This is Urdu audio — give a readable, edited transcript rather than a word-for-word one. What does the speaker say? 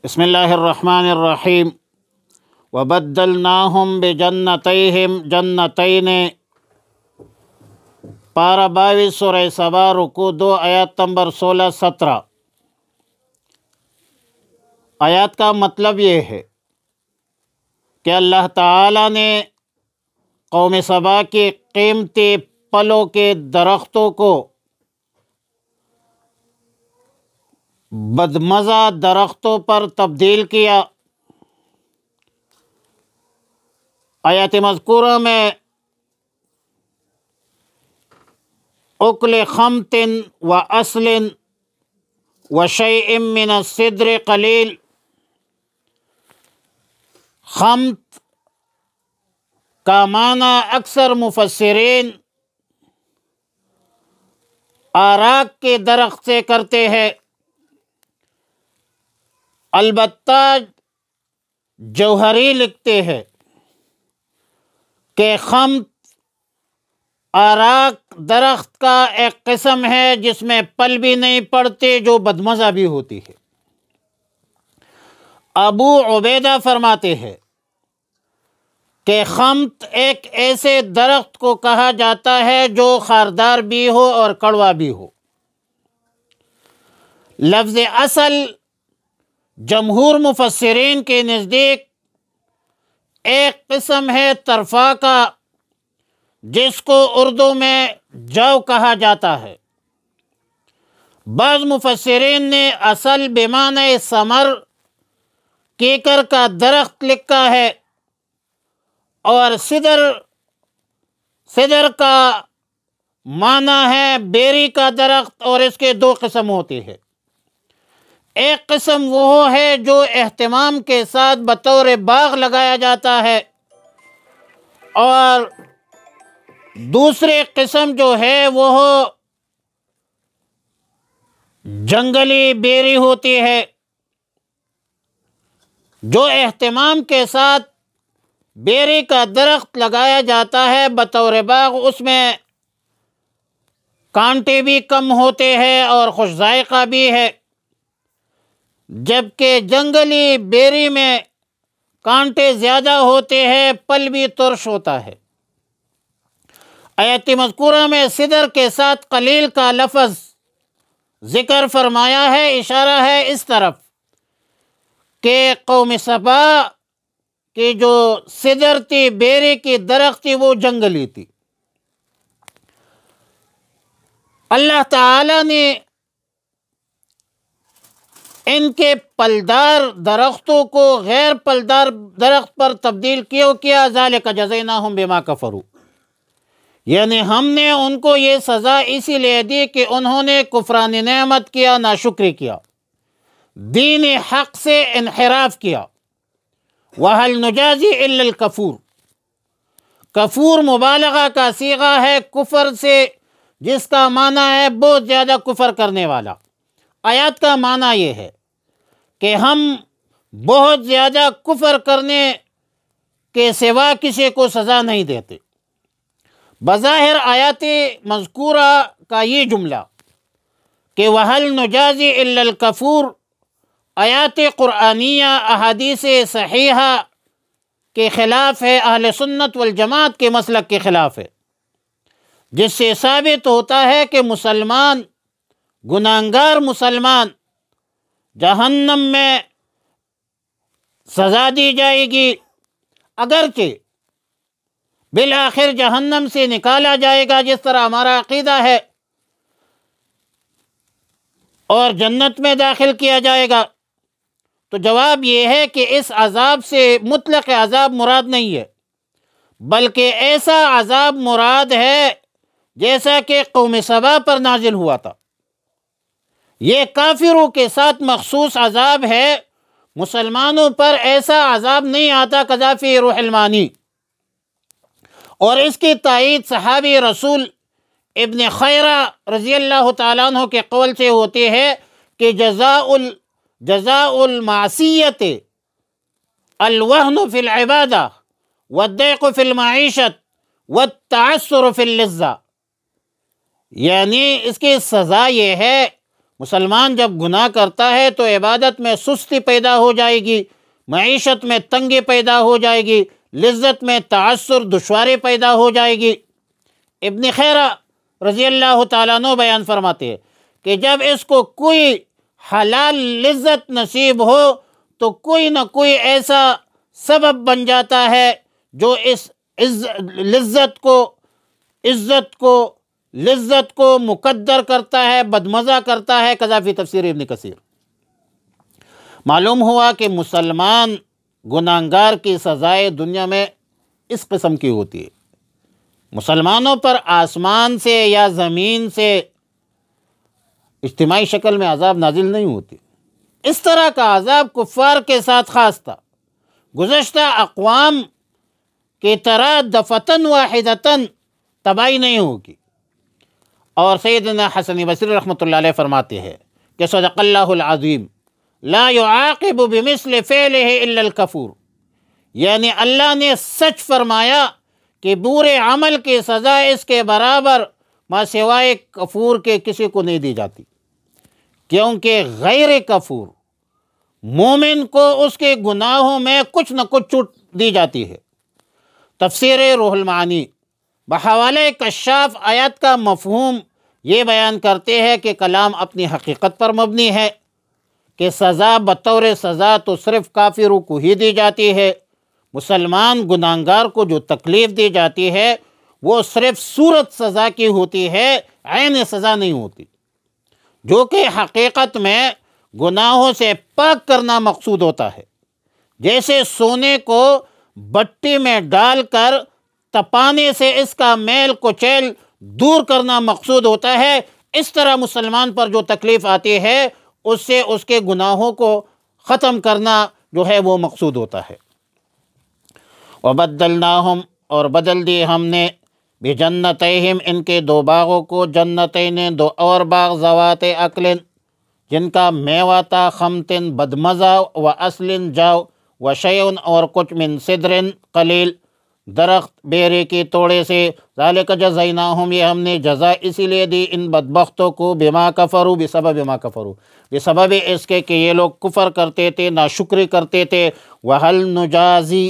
بسم اللہ الرحمن الرحیم وبدلناہم بجنتیہم جنتین، پارہ 22 سورہ سبا، رکوع 2، آیات نمبر 16-17۔ آیات کا مطلب یہ ہے کہ اللہ تعالیٰ نے قوم سبا کے قیمتی پھلوں کے درختوں کو بدمزہ درختوں پر تبدیل کیا۔ آیات مذکورہ میں اکل خمط و اصل و شیء من السدر قلیل، خمط کا معنی اکثر مفسرین آراک کے درخت سے کرتے ہیں، البتہ جوہری لکھتے ہیں کہ خمط آراک درخت کا ایک قسم ہے جس میں پھل بھی نہیں پڑتے، جو بدمزہ بھی ہوتی ہے۔ ابو عبیدہ فرماتے ہیں کہ خمط ایک ایسے درخت کو کہا جاتا ہے جو خاردار بھی ہو اور کڑوا بھی ہو۔ لفظ اصل جمہور مفسرین کے نزدیک ایک قسم ہے طرفہ کا، جس کو اردو میں جو کہا جاتا ہے۔ بعض مفسرین نے اصل بمعنی ثمر کیکر کا درخت لکھا ہے، اور سدر کا معنی ہے بیری کا درخت، اور اس کے دو قسم ہوتے ہیں۔ ایک قسم وہ ہے جو اہتمام کے ساتھ بطور باغ لگایا جاتا ہے، اور دوسری قسم جو ہے وہ جنگلی بیری ہوتی ہے، جو اہتمام کے ساتھ بیری کا درخت لگایا جاتا ہے بطور باغ، اس میں کانٹے بھی کم ہوتے ہیں اور خوش ذائقہ بھی ہے، جبکہ جنگلی بیری میں کانٹے زیادہ ہوتے ہیں، پھل بھی ترش ہوتا ہے۔ آیت مذکورہ میں صدر کے ساتھ قلیل کا لفظ ذکر فرمایا ہے، اشارہ ہے اس طرف کہ قوم سبا کی جو صدر تھی، بیری کی درخت تھی، وہ جنگلی تھی۔ اللہ تعالی نے ان کے پھلدار درختوں کو غیر پھلدار درخت پر تبدیل کیا، ذالک جزیناہم بما کفروا، یعنی ہم نے ان کو یہ سزا اسی لیے دی کہ انہوں نے کفران نعمت کیا، ناشکری کیا، دین حق سے انحراف کیا۔ وَهَلْ نُجَازِي إِلَّا الْكَفُورَ، کفور مبالغہ کا صیغہ ہے کفر سے، جس کا معنی ہے بہت زیادہ کفر کرنے والا۔ آیات کا معنی یہ ہے کہ ہم بہت زیادہ کفر کرنے کے سوا کسی کو سزا نہیں دیتے۔ بظاہر آیات مذکورہ کا یہ جملہ کہ وَهَلْ نُجَازِي إِلَّا الْكَفُورَ آیات قرآنیہ، احادیث صحیحہ کے خلاف ہے، اہل سنت والجماعت کے مسلک کے خلاف ہے، جس سے ثابت ہوتا ہے کہ مسلمان، گناہگار مسلمان، جہنم میں سزا دی جائے گی، اگرچہ بالآخر جہنم سے نکالا جائے گا جس طرح ہمارا عقیدہ ہے، اور جنت میں داخل کیا جائے گا۔ تو جواب یہ ہے کہ اس عذاب سے مطلق عذاب مراد نہیں ہے، بلکہ ایسا عذاب مراد ہے جیسا کہ قوم سبا پر نازل ہوا تھا۔ یہ کافروں کے ساتھ مخصوص عذاب ہے، مسلمانوں پر ایسا عذاب نہیں آتا قذافی روح المانی۔ اور اس کی تائید صحابی رسول ابن خیرہ رضی اللہ تعالیٰ عنہ کے قول سے ہوتی ہے کہ جزاء المعصیت الوہن فی العبادہ والضیق فی المعیشت والتعسر فی اللذہ، یعنی اس کی سزا یہ ہے، مسلمان جب گناہ کرتا ہے تو عبادت میں سستی پیدا ہو جائے گی، معیشت میں تنگی پیدا ہو جائے گی، لذت میں تعثر دشواری پیدا ہو جائے گی۔ ابن خیرہ رضی اللہ تعالیٰ عنہ بیان فرماتے ہیں کہ جب اس کو کوئی حلال لذت نصیب ہو تو کوئی نہ کوئی ایسا سبب بن جاتا ہے جو اس لذت کو مقدر کرتا ہے، بدمزہ کرتا ہے۔ کذا فی تفسیر ابن کثیر۔ معلوم ہوا کہ مسلمان گناہگار کی سزائے دنیا میں اس قسم کی ہوتی ہے۔ مسلمانوں پر آسمان سے یا زمین سے اجتماعی شکل میں عذاب نازل نہیں ہوتی۔ اس طرح کا عذاب کفار کے ساتھ خاص تھا، گزشتہ اقوام کی طرح دفعتاً واحدتاً تباہی نہیں ہوگی۔ اور سیدنا حسن بصری رحمۃ اللہ علیہ فرماتے ہیں کہ صدق اللہ العظیم لا يعاقب بمثل فعله الا الکفور، یعنی اللہ نے سچ فرمایا کہ برے عمل کی سزا اس کے برابر ما سوائے کفور کے کسی کو نہیں دی جاتی، کیونکہ غیر کفور مومن کو اس کے گناہوں میں کچھ نہ کچھ چھوٹ دی جاتی ہے۔ تفسیر روح المعانی بحوالہ کشاف آیت کا مفہوم یہ بیان کرتے ہیں کہ کلام اپنی حقیقت پر مبنی ہے کہ سزا بطور سزا تو صرف کافروں کو ہی دی جاتی ہے۔ مسلمان گناہگار کو جو تکلیف دی جاتی ہے وہ صرف صورت سزا کی ہوتی ہے، عین سزا نہیں ہوتی، جو کہ حقیقت میں گناہوں سے پاک کرنا مقصود ہوتا ہے۔ جیسے سونے کو بٹی میں ڈال کر تپانے سے اس کا میل کچیل دور کرنا مقصود ہوتا ہے، اس طرح مسلمان پر جو تکلیف آتی ہے اس سے اس کے گناہوں کو ختم کرنا جو ہے وہ مقصود ہوتا ہے۔ وَبَدَّلْنَاهُمْ، اور بدل دی ہم نے، بِجَنَّتَيْهِمْ، ان کے دو باغوں کو، جنتین دو اور باغ، ذوات اکل، جن کا میوہ تھا، خمتن بدمزہ، و اصل جاؤ، و شیون اور کچھ، من صدر قلیل، درخت بیرے کی توڑے سے، ذالک جزیناہم، یہ ہم نے جزا اسی لیے دی ان بدبختوں کو، بما کفروا، بسبب ما کفروا، بسبب اس کے کہ یہ لوگ کفر کرتے تھے، ناشکری کرتے تھے۔ وہل نجازی،